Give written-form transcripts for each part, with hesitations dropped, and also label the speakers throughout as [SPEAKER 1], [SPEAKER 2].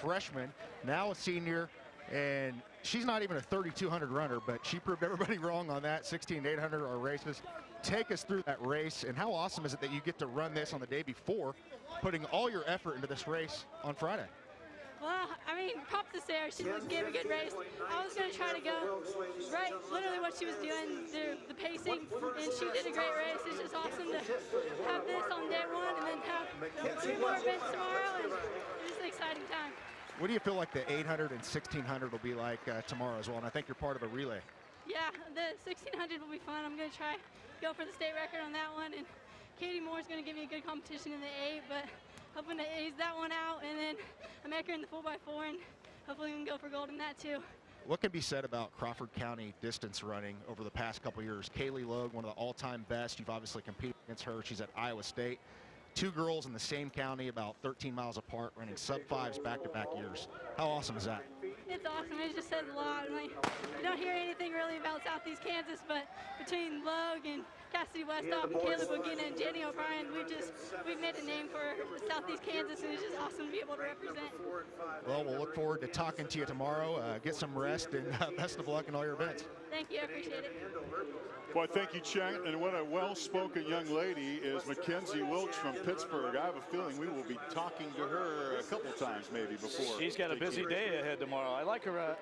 [SPEAKER 1] freshman, now a senior, and she's not even a 3,200 runner, but she proved everybody wrong on that. 16,800 are races. Take us through that race, and how awesome is it that you get to run this on the day before, putting all your effort into this race on Friday?
[SPEAKER 2] Well, I mean, props to Sarah. She gave a good race. I was going to try to go right, literally what she was doing, the pacing, and she did a great race. It's just awesome to have this on day one and then have 3 more events tomorrow, and it's an exciting time.
[SPEAKER 1] What do you feel like the 800 and 1600 will be like tomorrow as well? And I think you're part of a relay.
[SPEAKER 2] Yeah, the 1600 will be fun. I'm going to try go for the state record on that one, and Katie Moore's going to give me a good competition in the 8, but hoping to ace that one out, and then I'm her in the 4x4, and hopefully we can go for gold in that too.
[SPEAKER 1] What can be said about Crawford County distance running over the past couple years? Kaylee Logue, one of the all-time best. You've obviously competed against her. She's at Iowa State. 2 girls in the same county, about 13 miles apart, running sub-5s back-to-back years. How awesome is that?
[SPEAKER 2] It's awesome. It just says a lot. Like, you don't hear anything really about Southeast Kansas, but between Logue and Cassidy Westhoff and Caleb Bogina and Jenny O'Brien, we've made a name for Southeast Kansas, and it's just awesome to be able to represent.
[SPEAKER 1] Well, we'll look forward to talking to you tomorrow. Get some rest, and best of luck in all your events.
[SPEAKER 2] Thank you. I appreciate it.
[SPEAKER 3] Well, thank you, Chet. And what a well-spoken young lady is Mackenzie Wilkes from Pittsburgh. I have a feeling we will be talking to her a couple times maybe before.
[SPEAKER 4] She's got a busy day ahead tomorrow. I like her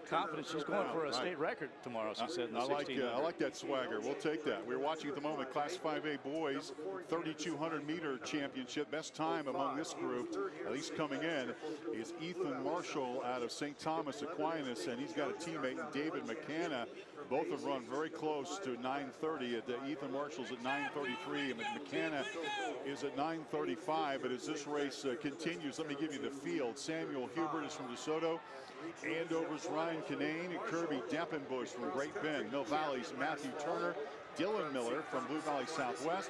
[SPEAKER 4] confidence. She's going for a state record tomorrow, she said in the 1600.
[SPEAKER 3] I like that swagger. We'll take that. We're watching at the moment Class 5A boys 3,200-meter championship. Best time among this group, at least coming in, is Ethan Marshall out of St. Thomas Aquinas, and he's got a teammate in David McCanna. Both have run very close to 9:30. Ethan Marshall's at 9:33, and McCanna is at 9:35. But as this race continues, let me give you the field. Samuel Hubert is from DeSoto. Andover's Ryan Kinane, Kirby Deppenbush from Great Bend. Mill Valley's Matthew Turner. Dylan Miller from Blue Valley Southwest.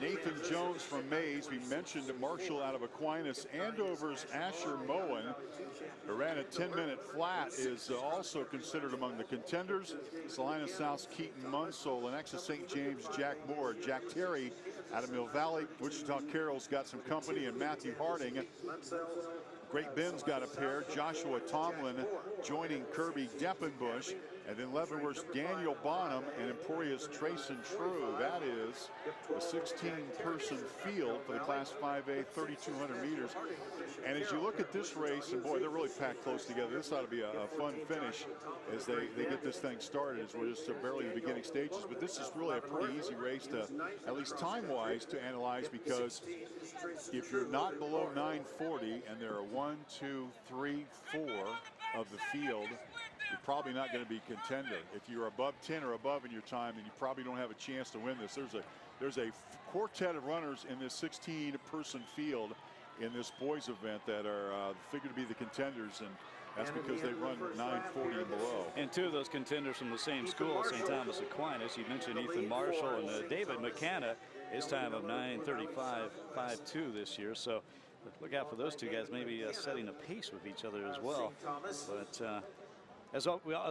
[SPEAKER 3] Nathan Jones from Mays. We mentioned Marshall out of Aquinas. Andover's Asher Moen, who ran a 10-minute flat, is also considered among the contenders. Salina South's Keaton Munsell, and Nexus St. James Jack Moore. Jack Terry out of Mill Valley. Wichita Carroll's got some company, and Matthew Harding. Great Bend's got a pair. Joshua Tomlin joining Kirby Deppenbush. And then Leavenworth's Daniel Bonham and Emporia's Trayson True. That is the 16-person field for the Class 5A 3,200 meters. And as you look at this race, and boy, they're really packed close together. This ought to be a fun finish as they get this thing started, as we're just barely in the beginning stages. But this is really a pretty easy race to, at least time-wise, to analyze, because if you're not below 9:40 and there are 1, 2, 3, 4 of the field, you're probably not going to be contender. If you're above 10 or above in your time, then you probably don't have a chance to win this. There's a quartet of runners in this 16-person field in this boys event that are figured to be the contenders, and that's because they run 9:40 and below. And 2 of those contenders from the same school, St. Thomas Aquinas. You mentioned Ethan Marshall and David McCanna. His time of 9:35.52 this year. So look out for those 2 guys, maybe setting a pace with each other as well. But as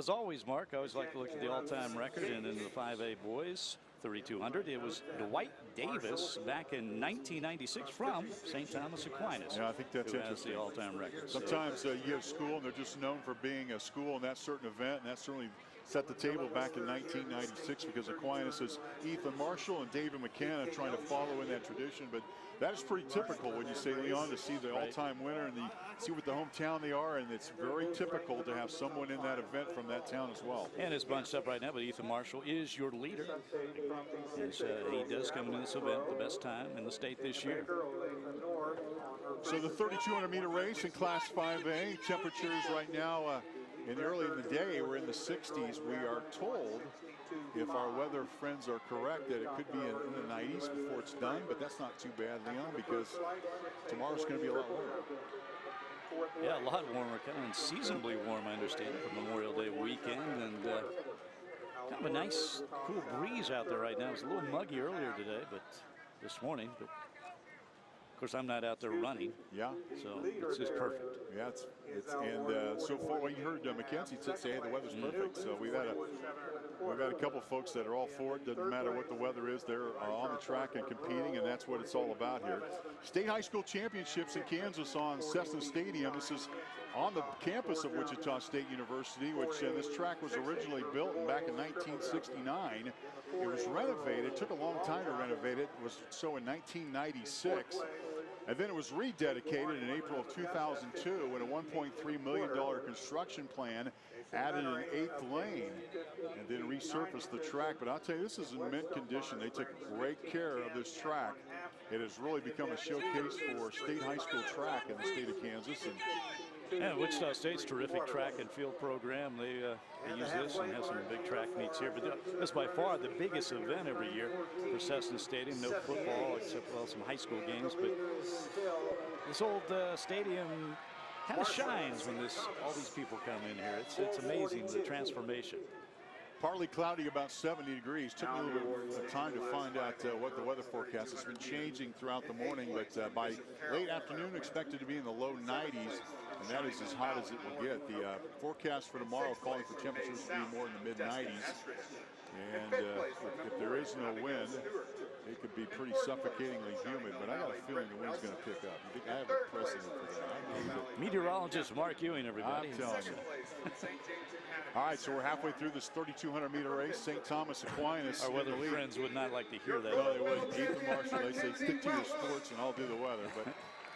[SPEAKER 3] always, Mark, I always like to look at the all-time record, and in the 5A boys 3,200, it was Dwight Davis back in 1996 from St. Thomas Aquinas. Yeah, I think that's interesting. The all-time record. Sometimes you have school, and they're just known for being a school in that certain event, and that certainly set the table back in 1996, because Aquinas is Ethan Marshall and David McCanna trying to follow in that tradition. But that is pretty typical when you say, Leon, to see the all-time winner and see what the hometown they are, and it's very typical to have someone in that event from that town as well. And it's bunched up right now, but Ethan Marshall is your leader. He does come into this event the best time in the state this year. So the 3,200-meter race in Class 5A, temperatures right now early in the day, we're in the 60s. We are told, if our weather friends are correct, that it could be in the 90s before it's done, but that's not too bad, Leon, because tomorrow's going to be a lot warmer. Yeah, a lot warmer, kind of unseasonably warm, I understand, for Memorial Day weekend, and kind of a nice, cool breeze out there right now. It was a little muggy earlier today, but this morning. But of course, I'm not out there running. Yeah. So it's just perfect. Yeah, and so far, what you heard Mackenzie say, the weather's perfect. So we've had We've got a couple folks that are all for it. Doesn't matter what the weather is. They're on the track and competing, and that's what it's all about here. State High School Championships in Kansas on Cessna Stadium. This is on the campus of Wichita State University, which this track was originally built back in 1969. It was renovated. It took a long time to renovate it. It was so in 1996. And then it was rededicated in April of 2002 when a $1.3 million construction plan added an 8th lane and then resurfaced the track. But I'll tell you, this is in mint condition. They took great care of this track. It has really become a showcase for state high school track in the state of Kansas.
[SPEAKER 4] And Wichita State's terrific track and field program. They use this and have some big track meets here. But that's by far the biggest event every year for Cessna Stadium. No football except, well, some high school games. But this old stadium kind of shines when all these people come in here. It's amazing, the transformation.
[SPEAKER 3] Partly cloudy, about 70 degrees. Took me a little bit of time to find out what the weather forecast has been changing throughout the morning, but by late afternoon expected to be in the low 90s, and that is as hot as it will get. The forecast for tomorrow calling for temperatures to be more in the mid 90s, and if there is no wind, it could be pretty suffocatingly humid, but I got a feeling the wind's going to pick up. You think I have a precedent for that? I know that.
[SPEAKER 4] Meteorologist Mark Ewing, everybody.
[SPEAKER 3] I'm telling you. All right, so we're halfway through this 3,200 meter race. St. Thomas Aquinas.
[SPEAKER 4] Our weather friends would not like to hear that.
[SPEAKER 3] No, they wouldn't. Ethan Marshall, they say stick to your sports and I'll do the weather. But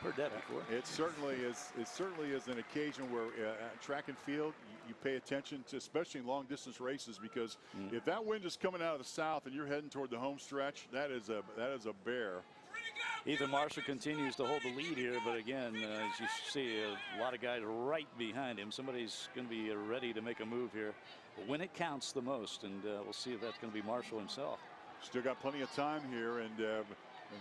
[SPEAKER 4] heard that before.
[SPEAKER 3] It certainly is. It certainly is an occasion where track and field, you pay attention to, especially in long distance races, because if that wind is coming out of the south and you're heading toward the home stretch, that is a bear.
[SPEAKER 4] Ethan Marshall continues to hold the lead here, but again, as you see, a lot of guys right behind him. Somebody's going to be ready to make a move here when it counts the most, and we'll see if that's going to be Marshall himself.
[SPEAKER 3] Still got plenty of time here, and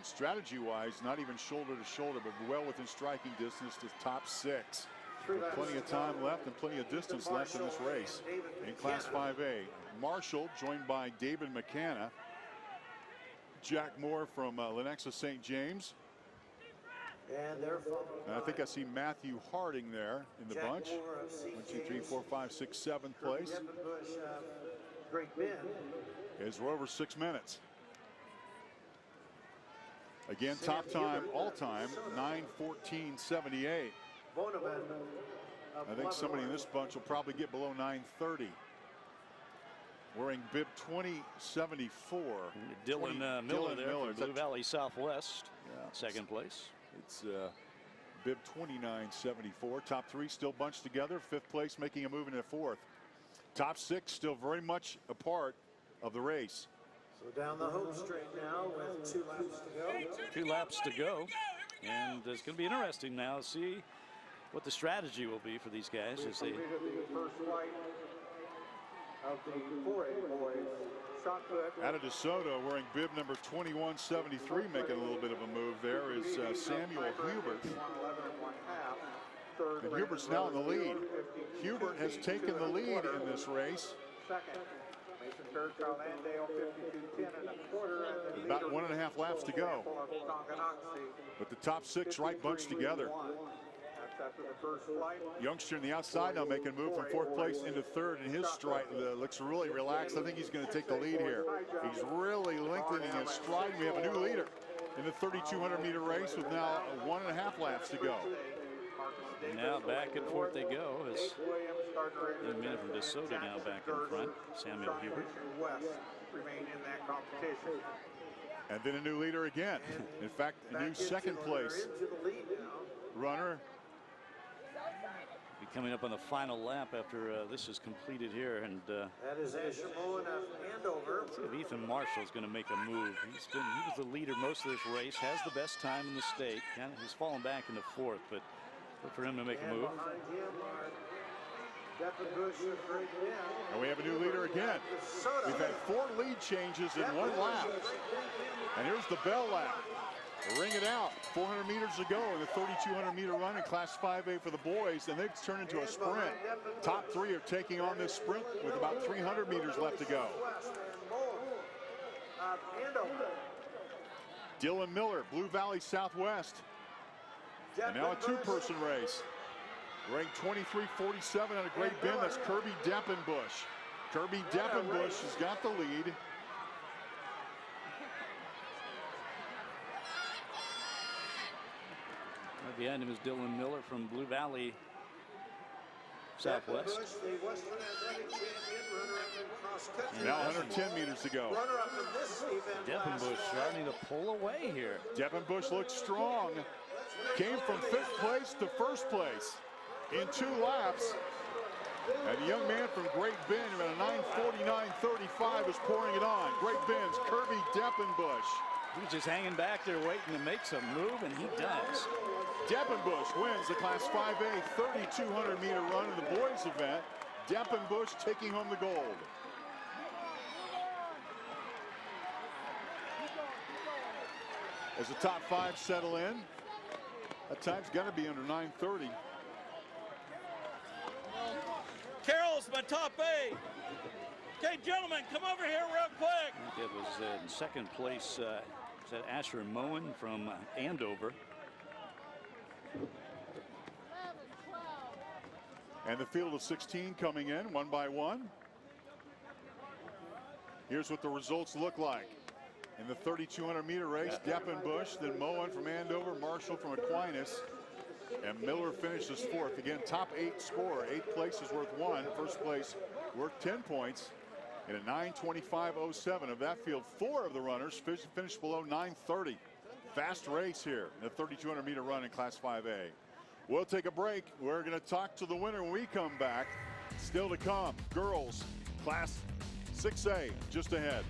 [SPEAKER 3] strategy-wise, not even shoulder to shoulder, but well within striking distance to top 6. With plenty of time left and plenty of distance left in this race in Class 5A. Marshall joined by David McCanna, Jack Moore from Lenexa St. James. And I think I see Matthew Harding there in the bunch. 1, 2, 3, 4, 5, 6, 7th place. Is we're over 6 minutes. Again, top time, all time, 9:14.78. I think somebody in this bunch will probably get below 9:30. Wearing bib 2074.
[SPEAKER 4] Dylan Miller there from Blue Valley Southwest, second place.
[SPEAKER 3] It's bib 2974. Top 3 still bunched together. 5th place making a move into 4th. Top 6 still very much a part of the race.
[SPEAKER 5] So down the home straight now with 2 laps to go.
[SPEAKER 4] 2 laps to go. And it's going to be interesting now to see what the strategy will be for these guys as they.
[SPEAKER 5] Of the 4A boys.
[SPEAKER 3] Out of DeSoto, wearing bib number 2173, making a little bit of a move there is Samuel Hubert. And Hubert's now in the lead. Hubert has taken the lead in this race. About 1.5 laps to go. But the top 6 right bunched together. Youngster on the outside now making a move from 4th place into 3rd, and his stride looks really relaxed. I think he's going to take the lead here. He's really lengthening his stride. We have a new leader in the 3,200 meter race with now 1.5 laps to go.
[SPEAKER 4] Now back and forth they go as the man from DeSoto now back in front, Samuel Hubert.
[SPEAKER 3] And then a new leader again. In fact, a new 2nd place runner.
[SPEAKER 4] Be coming up on the final lap after this is completed here, and
[SPEAKER 5] that is Ashimo and Andover.
[SPEAKER 4] See if Ethan Marshall is going to make a move. He was the leader most of this race, has the best time in the state. He's fallen back into 4th, but look for him to make a move.
[SPEAKER 3] And we have a new leader again. We've had 4 lead changes in 1 lap. And here's the bell lap. Ring it out. 400 meters to go in the 3,200 meter run in Class 5A for the boys, and they've turned into a sprint. Top 3 are taking on this sprint with about 300 meters left to go. Dylan Miller, Blue Valley Southwest. And now a 2-person race. Ranked 23:47 on a Great Bend. That's Kirby Deppenbush. Kirby Deppenbush has got the lead.
[SPEAKER 4] Right behind him is Dylan Miller from Blue Valley Southwest.
[SPEAKER 3] Now 110 meters to go.
[SPEAKER 4] Deppenbush starting to pull away here.
[SPEAKER 3] Deppenbush looks strong. Came from 5th place to 1st place in 2 laps. And the young man from Great Bend at a 9:49.35 is pouring it on. Great Bend's Kirby Deppenbush.
[SPEAKER 4] He's just hanging back there waiting to make some move, and he does.
[SPEAKER 3] Deppenbush wins the Class 5A 3,200-meter run in the boys event. Deppenbush taking home the gold. As the top 5 settle in, that time's got to be under 9:30.
[SPEAKER 6] Carroll's my top 8. Okay, gentlemen, come over here real quick.
[SPEAKER 4] I think it was in 2nd place, is that Asher Moen from Andover.
[SPEAKER 3] And the field of 16 coming in one by one. Here's what the results look like. In the 3,200-meter race, Deppenbush, then Moen from Andover, Marshall from Aquinas, and Miller finishes 4th. Again, top 8 score. 8th place is worth 1. 1st place worth 10 points. In a 9:25.07 of that field, 4 of the runners finished below 9:30. Fast race here in the 3,200-meter run in Class 5A. We'll take a break. We're going to talk to the winner when we come back. Still to come, girls Class 6A just ahead.